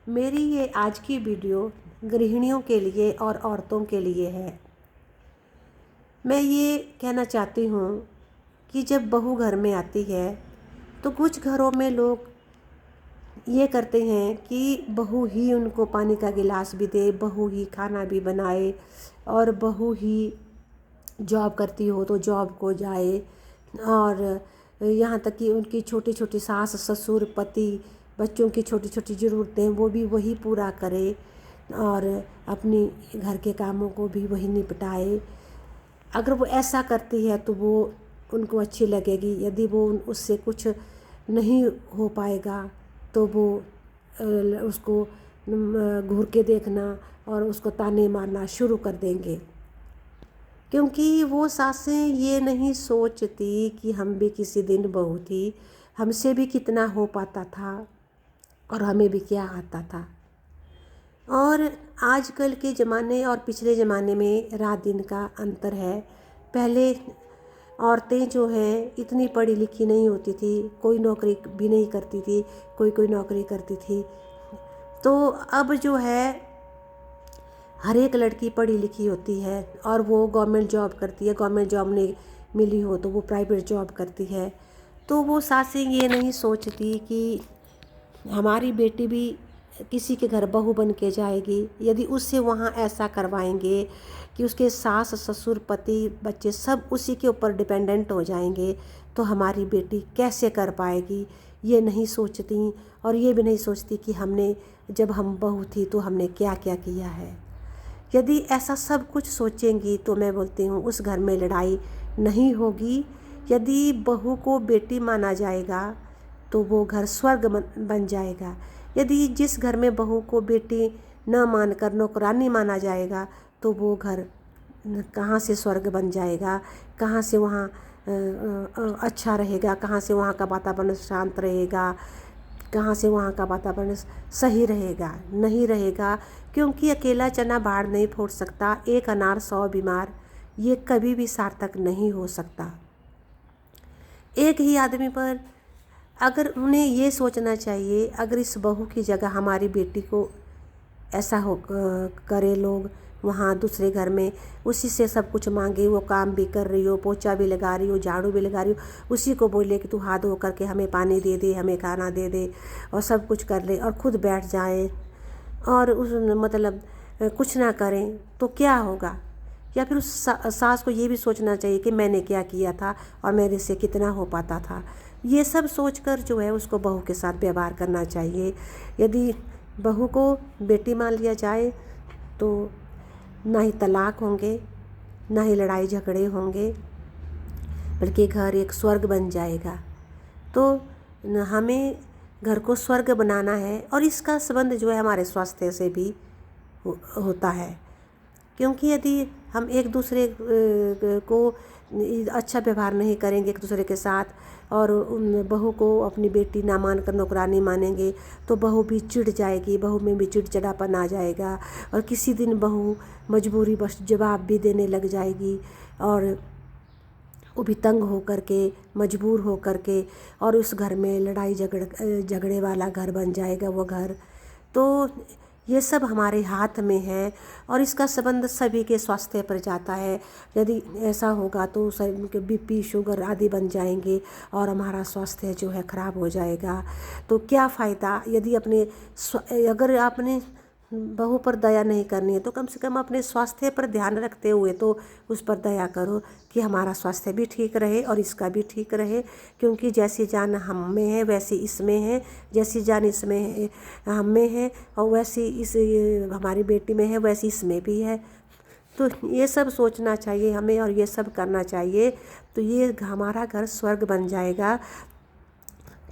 मेरी ये आज की वीडियो गृहिणियों के लिए और औरतों के लिए है। मैं ये कहना चाहती हूँ कि जब बहू घर में आती है तो कुछ घरों में लोग ये करते हैं कि बहू ही उनको पानी का गिलास भी दे, बहू ही खाना भी बनाए और बहू ही जॉब करती हो तो जॉब को जाए, और यहाँ तक कि उनकी छोटी छोटी सास ससुर पति बच्चों की छोटी छोटी ज़रूरतें वो भी वही पूरा करे और अपनी घर के कामों को भी वही निपटाए। अगर वो ऐसा करती है तो वो उनको अच्छी लगेगी। यदि वो उससे कुछ नहीं हो पाएगा तो वो उसको घूर के देखना और उसको ताने मारना शुरू कर देंगे, क्योंकि वो सासें ये नहीं सोचती कि हम भी किसी दिन बहू थी, हमसे भी कितना हो पाता था और हमें भी क्या आता था। और आजकल के ज़माने और पिछले ज़माने में रात दिन का अंतर है। पहले औरतें जो हैं इतनी पढ़ी लिखी नहीं होती थी, कोई नौकरी भी नहीं करती थी, कोई नौकरी करती थी। तो अब जो है हर एक लड़की पढ़ी लिखी होती है और वो गवर्नमेंट जॉब करती है। गवर्नमेंट जॉब नहीं मिली हो तो वो प्राइवेट जॉब करती है। तो वो सासें ये नहीं सोचती कि हमारी बेटी भी किसी के घर बहू बन के जाएगी। यदि उससे वहाँ ऐसा करवाएंगे कि उसके सास ससुर पति बच्चे सब उसी के ऊपर डिपेंडेंट हो जाएंगे तो हमारी बेटी कैसे कर पाएगी, ये नहीं सोचती। और ये भी नहीं सोचती कि हमने जब हम बहू थी तो हमने क्या क्या किया है। यदि ऐसा सब कुछ सोचेंगी तो मैं बोलती हूँ उस घर में लड़ाई नहीं होगी। यदि बहू को बेटी माना जाएगा तो वो घर स्वर्ग बन जाएगा। यदि जिस घर में बहू को बेटी न मानकर नौकरानी माना जाएगा तो वो घर कहाँ से स्वर्ग बन जाएगा, कहाँ से वहाँ अच्छा रहेगा, कहाँ से वहाँ का वातावरण शांत रहेगा, कहाँ से वहाँ का वातावरण सही रहेगा, नहीं रहेगा। क्योंकि अकेला चना बाढ़ नहीं फोड़ सकता, एक अनार 100 बीमार, ये कभी भी सार्थक नहीं हो सकता। एक ही आदमी पर अगर उन्हें ये सोचना चाहिए, अगर इस बहू की जगह हमारी बेटी को ऐसा हो करे लोग वहाँ दूसरे घर में, उसी से सब कुछ मांगे, वो काम भी कर रही हो, पोछा भी लगा रही हो, झाड़ू भी लगा रही हो, उसी को बोले कि तू हाथ धो करके हमें पानी दे दे, हमें खाना दे दे और सब कुछ कर ले और खुद बैठ जाए और उस मतलब कुछ ना करें तो क्या होगा। या फिर उस सास को ये भी सोचना चाहिए कि मैंने क्या किया था और मेरे से कितना हो पाता था। ये सब सोचकर जो है उसको बहू के साथ व्यवहार करना चाहिए। यदि बहू को बेटी मान लिया जाए तो ना ही तलाक होंगे, ना ही लड़ाई झगड़े होंगे, बल्कि घर एक स्वर्ग बन जाएगा। तो हमें घर को स्वर्ग बनाना है और इसका संबंध जो है हमारे स्वास्थ्य से भी होता है। क्योंकि यदि हम एक दूसरे को अच्छा व्यवहार नहीं करेंगे एक दूसरे के साथ और बहू को अपनी बेटी ना मानकर नौकरानी मानेंगे तो बहू भी चिढ़ जाएगी, बहू में भी चिड़चिड़ापन आ जाएगा और किसी दिन बहू मजबूरी बस जवाब भी देने लग जाएगी और वो भी तंग हो करके मजबूर हो करके और उस घर में लड़ाई झगड़े वाला घर बन जाएगा वो घर। तो ये सब हमारे हाथ में है और इसका संबंध सभी के स्वास्थ्य पर जाता है। यदि ऐसा होगा तो सभी के बीपी शुगर आदि बन जाएंगे और हमारा स्वास्थ्य जो है ख़राब हो जाएगा। तो क्या फ़ायदा। यदि अगर आपने बहू पर दया नहीं करनी है तो कम से कम अपने स्वास्थ्य पर ध्यान रखते हुए तो उस पर दया करो कि हमारा स्वास्थ्य भी ठीक रहे और इसका भी ठीक रहे। क्योंकि जैसी जान हम में है वैसी इसमें है, जैसी जान इसमें हम में है और वैसी हमारी बेटी में है वैसी इसमें भी है। तो ये सब सोचना चाहिए हमें और ये सब करना चाहिए तो ये हमारा घर स्वर्ग बन जाएगा।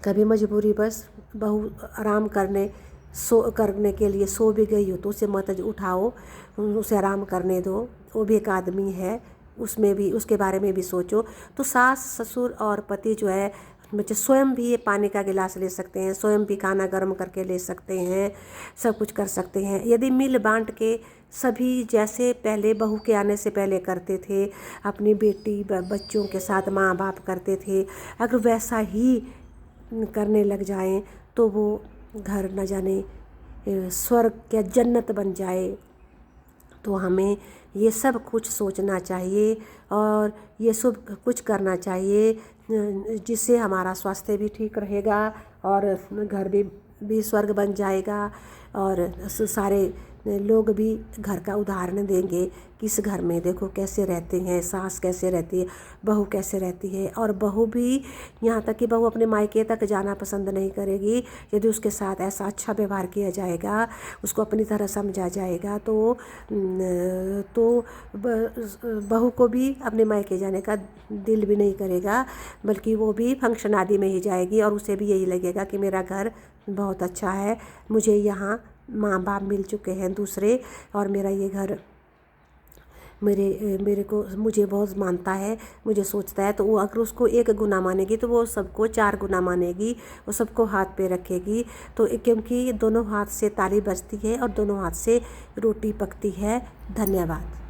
कभी मजबूरी बस बहू आराम करने के लिए सो भी गई हो तो उसे मत उठाओ, उसे आराम करने दो, वो भी एक आदमी है, उसमें भी उसके बारे में भी सोचो। तो सास ससुर और पति जो है बच्चे स्वयं भी ये पानी का गिलास ले सकते हैं, स्वयं भी खाना गर्म करके ले सकते हैं, सब कुछ कर सकते हैं। यदि मिल बांट के सभी जैसे पहले बहू के आने से पहले करते थे, अपनी बेटी बच्चों के साथ माँ बाप करते थे, अगर वैसा ही करने लग जाएं तो वो घर न जाने स्वर्ग या जन्नत बन जाए। तो हमें ये सब कुछ सोचना चाहिए और ये सब कुछ करना चाहिए, जिससे हमारा स्वास्थ्य भी ठीक रहेगा और घर भी स्वर्ग बन जाएगा। और सारे लोग भी घर का उदाहरण देंगे कि इस घर में देखो कैसे रहते हैं, सास कैसे रहती है, बहू कैसे रहती है। और बहू भी, यहाँ तक कि बहू अपने मायके तक जाना पसंद नहीं करेगी यदि उसके साथ ऐसा अच्छा व्यवहार किया जाएगा, उसको अपनी तरह समझा जाएगा। तो बहू को भी अपने मायके जाने का दिल भी नहीं करेगा, बल्कि वो भी फंक्शन आदि में ही जाएगी और उसे भी यही लगेगा कि मेरा घर बहुत अच्छा है, मुझे यहाँ माँ बाप मिल चुके हैं दूसरे, और मेरा ये घर मेरे को मुझे बहुत मानता है, मुझे सोचता है। तो वो अगर उसको एक गुना मानेगी तो वो सबको 4 गुना मानेगी, वो सबको हाथ पे रखेगी। तो क्योंकि दोनों हाथ से ताली बजती है और दोनों हाथ से रोटी पकती है। धन्यवाद।